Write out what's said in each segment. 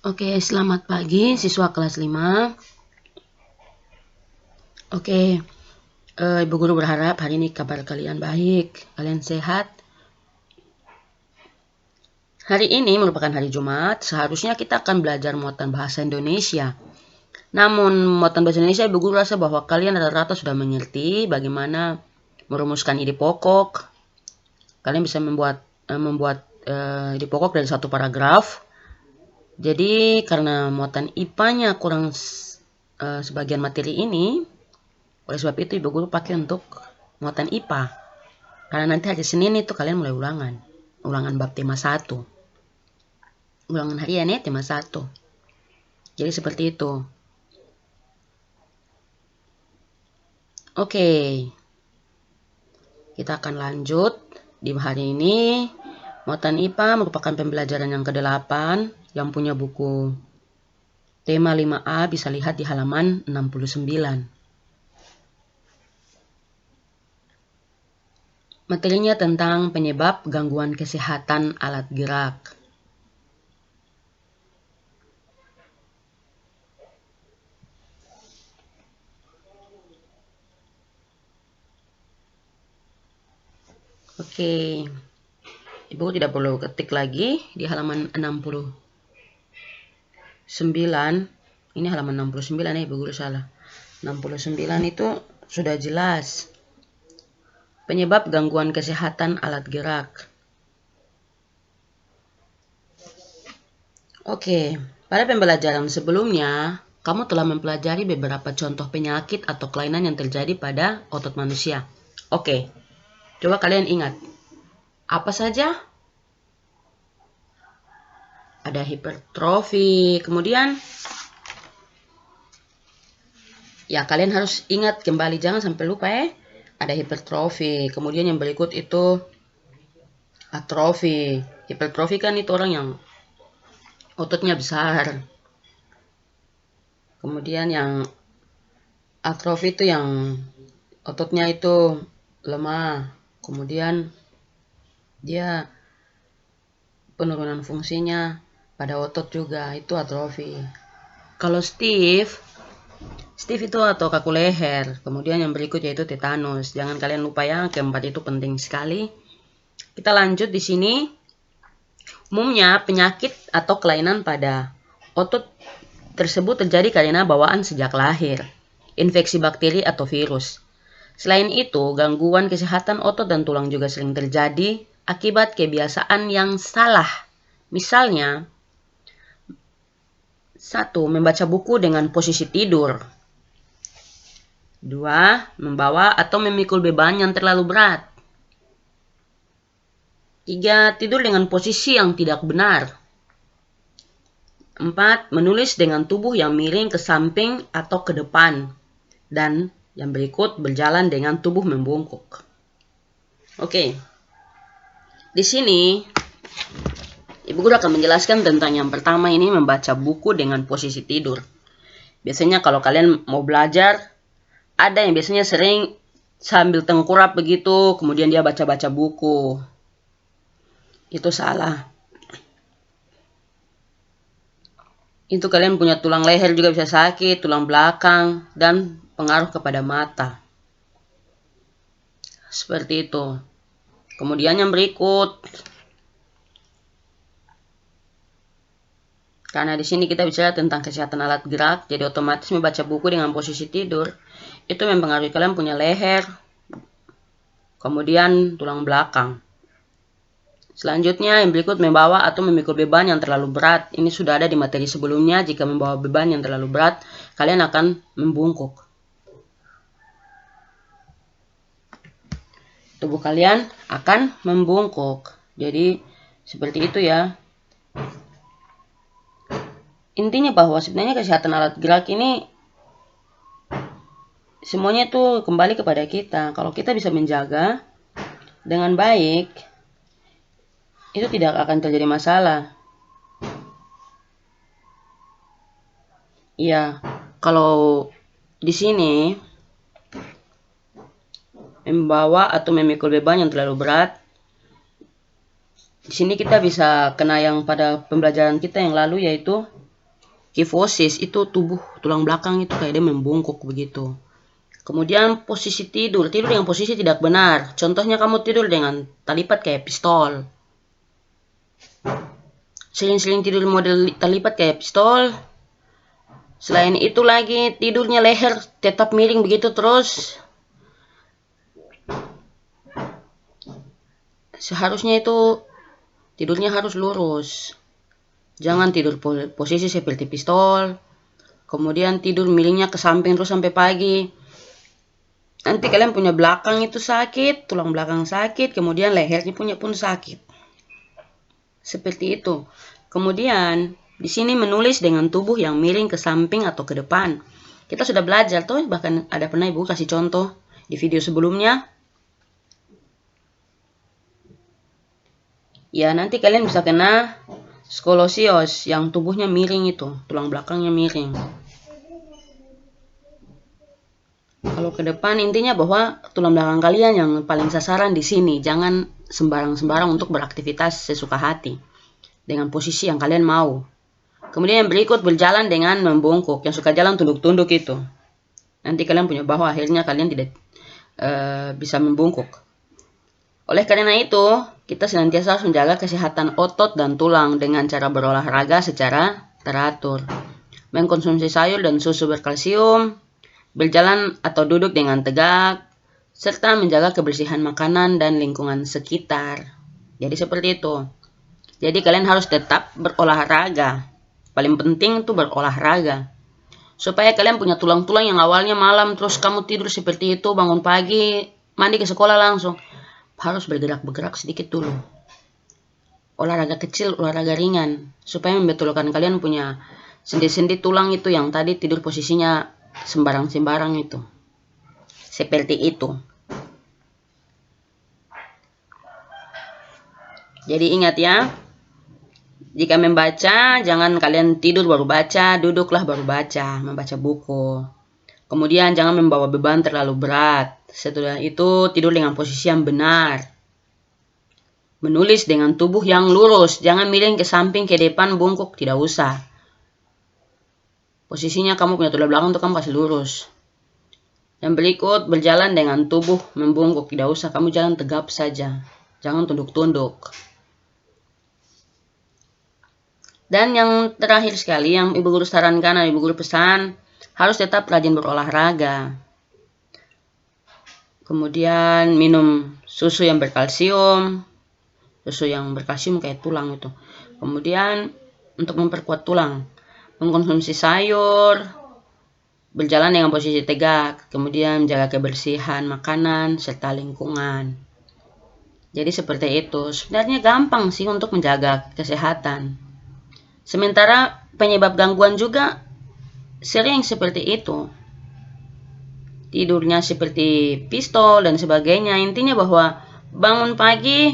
Oke, selamat pagi siswa kelas 5. Oke, Ibu Guru berharap hari ini kabar kalian baik, kalian sehat. Hari ini merupakan hari Jumat, seharusnya kita akan belajar muatan bahasa Indonesia. Namun, muatan bahasa Indonesia Ibu Guru rasa bahwa kalian rata-rata sudah mengerti bagaimana merumuskan ide pokok. Kalian bisa membuat ide pokok dari satu paragraf. Jadi, karena muatan IPA-nya kurang sebagian materi ini, oleh sebab itu Ibu Guru pakai untuk muatan IPA. Karena nanti hari Senin itu kalian mulai ulangan bab tema 1. Ulangan harian ya tema 1. Jadi seperti itu. Oke. Kita akan lanjut di hari ini. Muatan IPA merupakan pembelajaran yang ke-8 yang punya buku tema 5A bisa lihat di halaman 69. Materinya tentang penyebab gangguan kesehatan alat gerak. Oke. Ibu tidak perlu ketik lagi di halaman 69. Ini halaman 69 ya, Ibu Guru salah. 69 itu sudah jelas. Penyebab gangguan kesehatan alat gerak. Oke, pada pembelajaran sebelumnya, kamu telah mempelajari beberapa contoh penyakit atau kelainan yang terjadi pada otot manusia. Oke, coba kalian ingat. Apa saja? Ada hipertrofi, kemudian ya kalian harus ingat kembali, jangan sampai lupa ya. Ada hipertrofi, kemudian yang berikut itu atrofi. Hipertrofi kan itu orang yang ototnya besar. Kemudian yang atrofi itu yang ototnya itu lemah. Kemudian dia penurunan fungsinya pada otot juga, itu atrofi. Kalau Steve itu atau kaku leher. Kemudian yang berikut yaitu tetanus. Jangan kalian lupa ya, keempat itu penting sekali. Kita lanjut di sini. Umumnya penyakit atau kelainan pada otot tersebut terjadi karena bawaan sejak lahir, infeksi bakteri atau virus. Selain itu, gangguan kesehatan otot dan tulang juga sering terjadi akibat kebiasaan yang salah. Misalnya, 1. Membaca buku dengan posisi tidur. 2. Membawa atau memikul beban yang terlalu berat. 3. Tidur dengan posisi yang tidak benar. 4. Menulis dengan tubuh yang miring ke samping atau ke depan. Dan yang berikut, berjalan dengan tubuh membungkuk. Oke. Di sini, Ibu Guru akan menjelaskan tentang yang pertama ini, membaca buku dengan posisi tidur. Biasanya kalau kalian mau belajar, ada yang biasanya sering sambil tengkurap begitu, kemudian dia baca-baca buku. Itu salah. Itu kalian punya tulang leher juga bisa sakit, tulang belakang, dan pengaruh kepada mata. Seperti itu. Kemudian yang berikut. Karena di sini kita bicara tentang kesehatan alat gerak, jadi otomatis membaca buku dengan posisi tidur itu mempengaruhi kalian punya leher, kemudian tulang belakang. Selanjutnya yang berikut, membawa atau memikul beban yang terlalu berat. Ini sudah ada di materi sebelumnya. Jika membawa beban yang terlalu berat, kalian akan membungkuk. Tubuh kalian akan membungkuk. Jadi seperti itu ya. Intinya bahwa sebenarnya kesehatan alat gerak ini semuanya itu kembali kepada kita. Kalau kita bisa menjaga dengan baik, itu tidak akan terjadi masalah. Iya, kalau di sini membawa atau memikul beban yang terlalu berat, di sini kita bisa kena yang pada pembelajaran kita yang lalu, yaitu kifosis itu tubuh tulang belakang itu kayak dia membungkuk begitu. Kemudian posisi tidur dengan posisi tidak benar. Contohnya kamu tidur dengan talipat kayak pistol. Sering-sering tidur model talipat kayak pistol. Selain itu lagi tidurnya leher tetap miring begitu terus. Seharusnya itu tidurnya harus lurus. Jangan tidur posisi seperti pistol. Kemudian tidur miringnya ke samping terus sampai pagi. Nanti kalian punya belakang itu sakit, tulang belakang sakit, kemudian lehernya punya pun sakit. Seperti itu. Kemudian di sini menulis dengan tubuh yang miring ke samping atau ke depan. Kita sudah belajar tuh, bahkan ada pernah ibu kasih contoh di video sebelumnya. Ya, nanti kalian bisa kena skoliosis yang tubuhnya miring itu, tulang belakangnya miring. Kalau ke depan intinya bahwa tulang belakang kalian yang paling sasaran di sini. Jangan sembarang-sembarang untuk beraktivitas sesuka hati dengan posisi yang kalian mau. Kemudian yang berikut berjalan dengan membungkuk. Yang suka jalan tunduk-tunduk itu. Nanti kalian punya bahwa akhirnya kalian tidak bisa membungkuk. Oleh karena itu, kita senantiasa harus menjaga kesehatan otot dan tulang dengan cara berolahraga secara teratur. Mengkonsumsi sayur dan susu berkalsium, berjalan atau duduk dengan tegak, serta menjaga kebersihan makanan dan lingkungan sekitar. Jadi seperti itu. Jadi kalian harus tetap berolahraga. Paling penting itu berolahraga. Supaya kalian punya tulang-tulang yang awalnya malam, terus kamu tidur seperti itu, bangun pagi, mandi ke sekolah langsung. Harus bergerak-bergerak sedikit dulu. Olahraga kecil, olahraga ringan. Supaya membetulkan kalian punya sendi-sendi tulang itu yang tadi tidur posisinya sembarang-sembarang itu. Seperti itu. Jadi ingat ya, jika membaca, jangan kalian tidur baru baca, duduklah baru baca, membaca buku. Kemudian jangan membawa beban terlalu berat. Setelah itu tidur dengan posisi yang benar. Menulis dengan tubuh yang lurus, jangan miring ke samping, ke depan, bungkuk, tidak usah. Posisinya kamu punya tulang belakang itu kamu kasih lurus. Yang berikut berjalan dengan tubuh membungkuk. Tidak usah, kamu jalan tegap saja. Jangan tunduk-tunduk. Dan yang terakhir sekali yang ibu guru sarankan dan ibu guru pesan, harus tetap rajin berolahraga. Kemudian minum susu yang berkalsium. Susu yang berkalsium kayak tulang itu. Kemudian untuk memperkuat tulang, mengkonsumsi sayur, berjalan dengan posisi tegak, kemudian menjaga kebersihan makanan serta lingkungan. Jadi seperti itu. Sebenarnya gampang sih untuk menjaga kesehatan. Sementara penyebab gangguan juga sering seperti itu. Tidurnya seperti pistol dan sebagainya. Intinya bahwa bangun pagi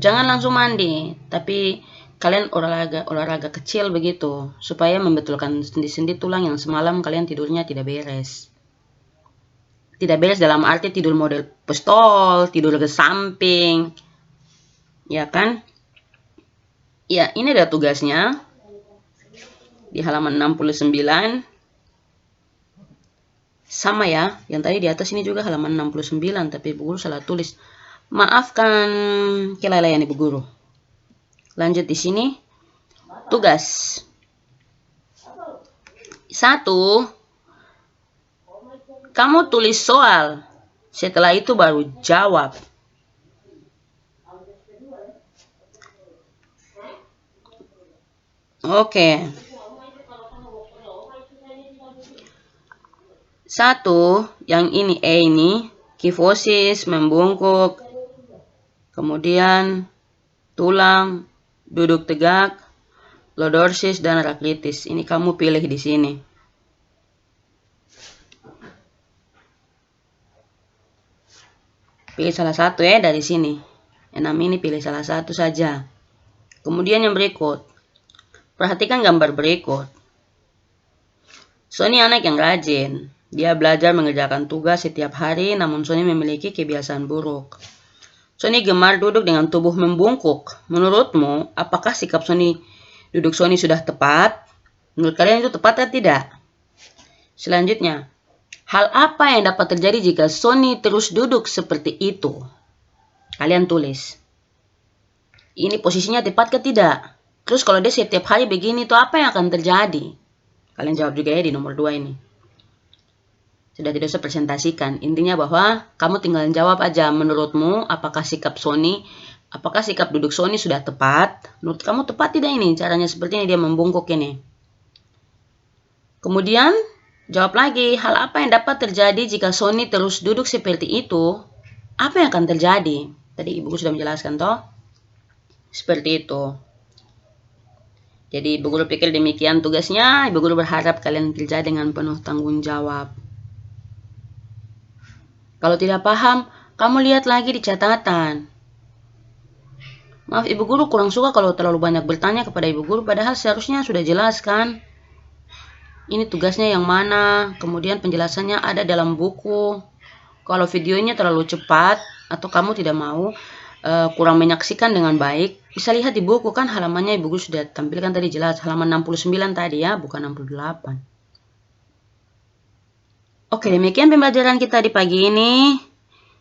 jangan langsung mandi, tapi kalian olahraga kecil begitu, supaya membetulkan sendi-sendi tulang yang semalam kalian tidurnya tidak beres. Tidak beres dalam arti tidur model pistol, tidur ke samping. Ya kan? Ya, ini ada tugasnya. Di halaman 69. Sama ya, yang tadi di atas ini juga halaman 69, tapi ibu guru salah tulis. Maafkan kelalaian ibu guru. Lanjut di sini. Tugas 1. Kamu tulis soal. Setelah itu baru jawab. Oke. 1, yang ini ini kifosis, membungkuk. Kemudian tulang, duduk tegak, lordoses dan raklitis. Ini kamu pilih di sini. Pilih salah satu ya dari sini. 6 ini pilih salah satu saja. Kemudian yang berikut. Perhatikan gambar berikut. Sony anak yang rajin. Dia belajar mengerjakan tugas setiap hari, namun Sony memiliki kebiasaan buruk. Sony gemar duduk dengan tubuh membungkuk. Menurutmu, apakah sikap duduk Sony sudah tepat? Menurut kalian itu tepat atau tidak? Selanjutnya, hal apa yang dapat terjadi jika Sony terus duduk seperti itu? Kalian tulis. Ini posisinya tepat atau tidak? Terus kalau dia setiap hari begini, itu apa yang akan terjadi? Kalian jawab juga ya di nomor 2 ini. Sudah tidak usah presentasikan. Intinya bahwa kamu tinggal jawab aja, menurutmu apakah sikap duduk Sony sudah tepat? Menurut kamu tepat tidak ini? Caranya seperti ini, dia membungkuk ini. Kemudian jawab lagi, hal apa yang dapat terjadi jika Sony terus duduk seperti itu? Apa yang akan terjadi? Tadi ibu sudah menjelaskan toh? Seperti itu. Jadi ibu guru pikir demikian tugasnya. Ibu guru berharap kalian kerja dengan penuh tanggung jawab. Kalau tidak paham, kamu lihat lagi di catatan. Maaf, ibu guru kurang suka kalau terlalu banyak bertanya kepada ibu guru, padahal seharusnya sudah jelas kan? Ini tugasnya yang mana, kemudian penjelasannya ada dalam buku. Kalau videonya terlalu cepat, atau kamu tidak mau, kurang menyaksikan dengan baik, bisa lihat di buku kan, halamannya ibu guru sudah tampilkan tadi jelas, halaman 69 tadi ya, bukan 68. Oke, demikian pembelajaran kita di pagi ini.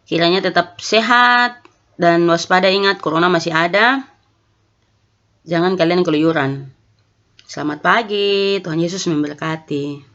Kiranya tetap sehat dan waspada, ingat corona masih ada. Jangan kalian keluyuran. Selamat pagi, Tuhan Yesus memberkati.